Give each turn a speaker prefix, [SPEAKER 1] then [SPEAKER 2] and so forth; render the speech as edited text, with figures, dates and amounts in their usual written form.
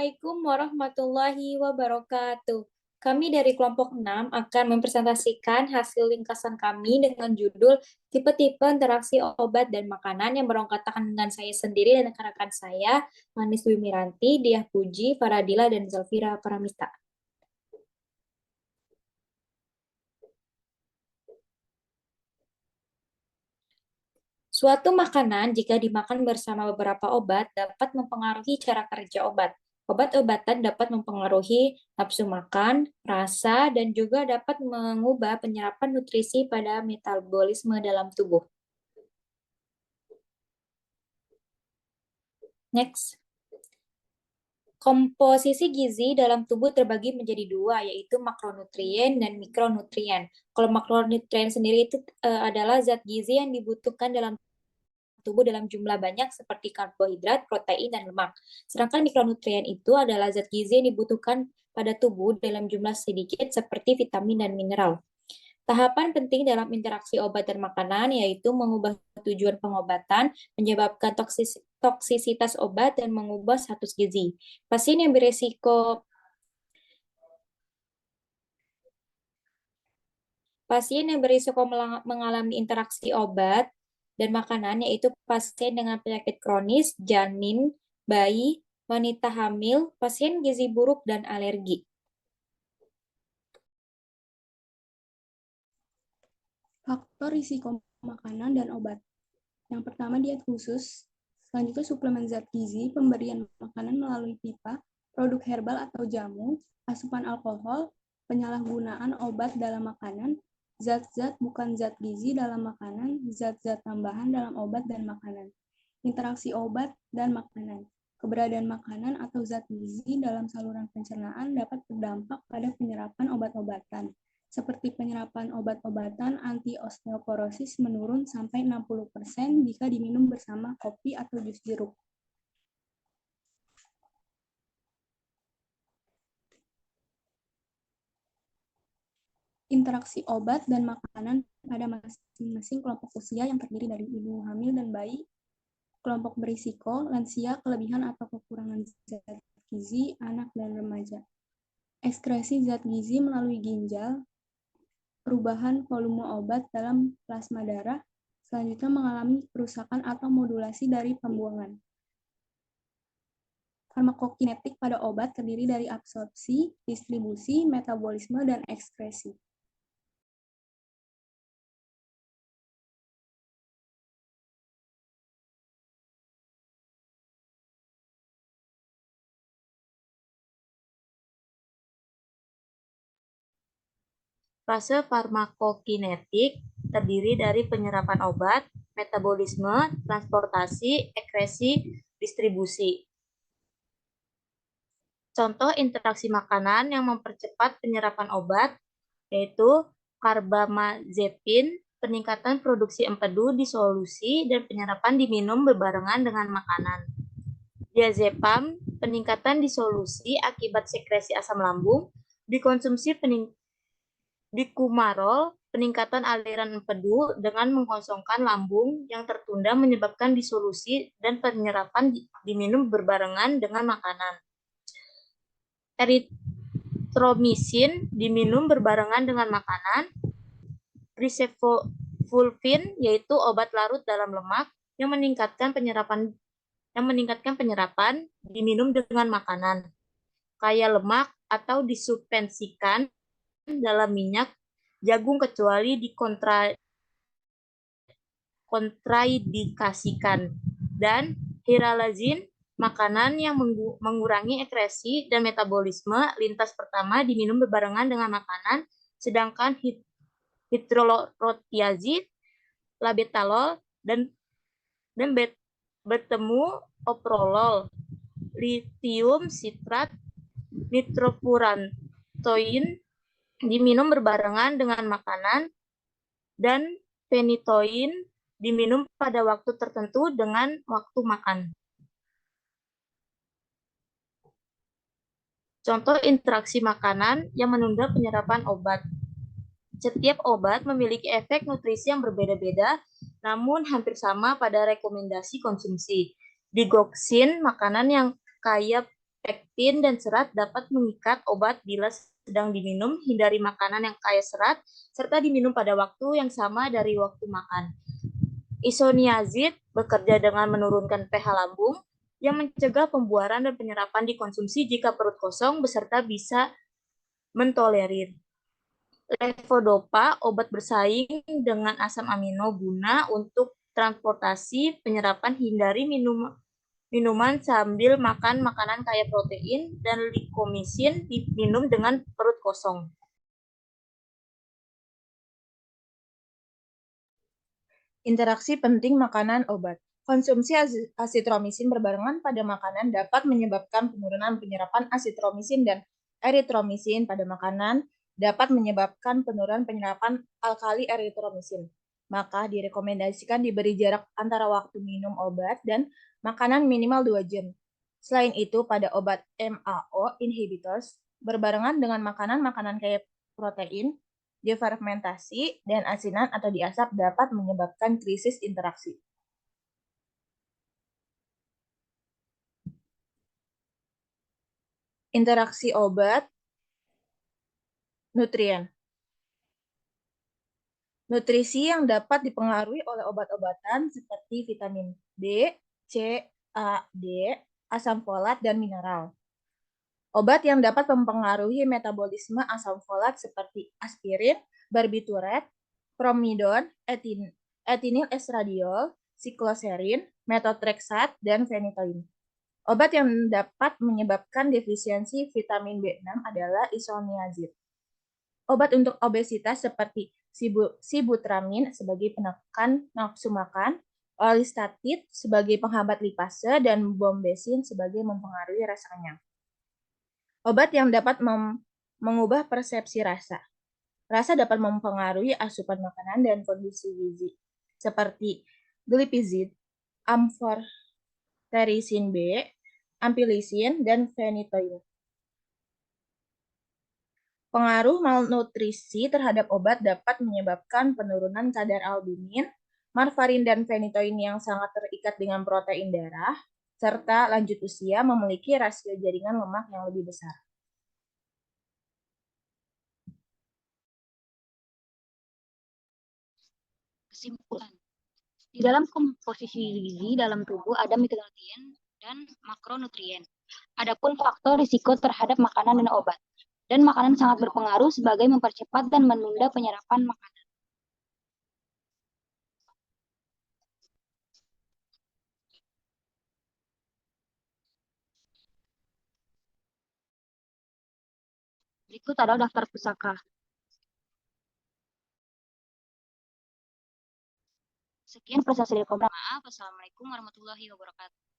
[SPEAKER 1] Assalamualaikum warahmatullahi wabarakatuh. Kami dari kelompok 6 akan mempresentasikan hasil ringkasan kami dengan judul tipe-tipe interaksi obat dan makanan yang beranggotakan dengan saya sendiri dan rekan-rekan saya, Manis Dwi Miranti, Diah Puji, Faradila, dan Zalfira Paramita. Suatu makanan jika dimakan bersama beberapa obat dapat mempengaruhi cara kerja obat. Obat-obatan dapat mempengaruhi nafsu makan, rasa, dan juga dapat mengubah penyerapan nutrisi pada metabolisme dalam tubuh. Next. Komposisi gizi dalam tubuh terbagi menjadi dua, yaitu makronutrien dan mikronutrien. Kalau makronutrien sendiri itu adalah zat gizi yang dibutuhkan dalam tubuh dalam jumlah banyak seperti karbohidrat, protein, dan lemak. Sedangkan mikronutrien itu adalah zat gizi yang dibutuhkan pada tubuh dalam jumlah sedikit seperti vitamin dan mineral. Tahapan penting dalam interaksi obat dan makanan yaitu mengubah tujuan pengobatan, menyebabkan toksisitas obat, dan mengubah status gizi. Pasien yang beresiko mengalami interaksi obat dan makanan yaitu pasien dengan penyakit kronis, janin, bayi, wanita hamil, pasien gizi buruk, dan alergi.
[SPEAKER 2] Faktor risiko makanan dan obat. Yang pertama, diet khusus. Selanjutnya, suplemen zat gizi, pemberian makanan melalui pipa, produk herbal atau jamu, asupan alkohol, penyalahgunaan obat dalam makanan, zat-zat bukan zat gizi dalam makanan, zat-zat tambahan dalam obat dan makanan. Interaksi obat dan makanan. Keberadaan makanan atau zat gizi dalam saluran pencernaan dapat berdampak pada penyerapan obat-obatan, seperti penyerapan obat-obatan anti-osteoporosis menurun sampai 60% jika diminum bersama kopi atau jus jeruk. Interaksi obat dan makanan pada masing-masing kelompok usia yang terdiri dari ibu hamil dan bayi, kelompok berisiko, lansia, kelebihan atau kekurangan zat gizi, anak dan remaja. Ekskresi zat gizi melalui ginjal, perubahan volume obat dalam plasma darah, selanjutnya mengalami kerusakan atau modulasi dari pembuangan. Farmakokinetik pada obat terdiri dari absorpsi, distribusi, metabolisme, dan ekskresi.
[SPEAKER 3] Fase farmakokinetik terdiri dari penyerapan obat, metabolisme, transportasi, ekskresi, distribusi. Contoh interaksi makanan yang mempercepat penyerapan obat yaitu karbamazepin, peningkatan produksi empedu di solusi dan penyerapan diminum berbarengan dengan makanan. Diazepam, peningkatan disolusi akibat sekresi asam lambung, dikonsumsi Dikumarol, peningkatan aliran empedu dengan mengkosongkan lambung yang tertunda menyebabkan disolusi dan penyerapan diminum berbarengan dengan makanan. Eritromisin diminum berbarengan dengan makanan. Risefulvin yaitu obat larut dalam lemak yang meningkatkan penyerapan diminum dengan makanan. Kaya lemak atau disuspensikan dalam minyak jagung kecuali kontraindikasikan, dan hiralazin, makanan yang mengurangi ekskresi dan metabolisme lintas pertama diminum berbarengan dengan makanan, sedangkan hidroklotiazid, labetalol, dan bertemu oprolol, litium sitrat, nitrofurantoin diminum berbarengan dengan makanan, dan phenytoin diminum pada waktu tertentu dengan waktu makan. Contoh interaksi makanan yang menunda penyerapan obat. Setiap obat memiliki efek nutrisi yang berbeda-beda, namun hampir sama pada rekomendasi konsumsi. Digoxin, makanan yang kaya lectin dan serat dapat mengikat obat bila sedang diminum, hindari makanan yang kaya serat, serta diminum pada waktu yang sama dari waktu makan. Isoniazid bekerja dengan menurunkan pH lambung yang mencegah pembuaran dan penyerapan dikonsumsi jika perut kosong beserta bisa mentolerir. Levodopa, obat bersaing dengan asam amino guna untuk transportasi penyerapan, hindari minuman sambil makan makanan kaya protein, dan likomisin diminum dengan perut kosong.
[SPEAKER 4] Interaksi penting makanan obat. Konsumsi asitromisin berbarengan pada makanan dapat menyebabkan penurunan penyerapan asitromisin dan eritromisin pada makanan dapat menyebabkan penurunan penyerapan alkali eritromisin. Maka direkomendasikan diberi jarak antara waktu minum obat dan makanan minimal 2 jam. Selain itu, pada obat MAO inhibitors berbarengan dengan makanan-makanan kaya protein, difermentasi, dan asinan atau diasap dapat menyebabkan krisis interaksi. Interaksi obat, nutrien. Nutrisi yang dapat dipengaruhi oleh obat-obatan seperti vitamin B, C, A, D, asam folat, dan mineral. Obat yang dapat mempengaruhi metabolisme asam folat seperti aspirin, barbiturat, promidon, etinil estradiol, sikloserin, methotrexat, dan phenytoin. Obat yang dapat menyebabkan defisiensi vitamin B6 adalah isoniazid. Obat untuk obesitas seperti sibutramin sebagai penekan nafsu makan, olistatid sebagai penghambat lipase, dan bombesin sebagai mempengaruhi rasa kenyang. Obat yang dapat mengubah persepsi rasa. Rasa dapat mempengaruhi asupan makanan dan kondisi gizi, seperti glipizid, amfotterisin B, ampilisin, dan phenytoin. Pengaruh malnutrisi terhadap obat dapat menyebabkan penurunan kadar albumin, marfarin, dan phenytoin yang sangat terikat dengan protein darah, serta lanjut usia memiliki rasio jaringan lemak yang lebih besar.
[SPEAKER 5] Kesimpulan. Di dalam komposisi gizi dalam tubuh ada mikronutrien dan makronutrien. Adapun faktor risiko terhadap makanan dan obat. Dan makanan sangat berpengaruh sebagai mempercepat dan menunda penyerapan makanan. Berikut adalah daftar pusaka. Sekian prestasi dari Komnas. Maaf. Assalamualaikum warahmatullahi wabarakatuh.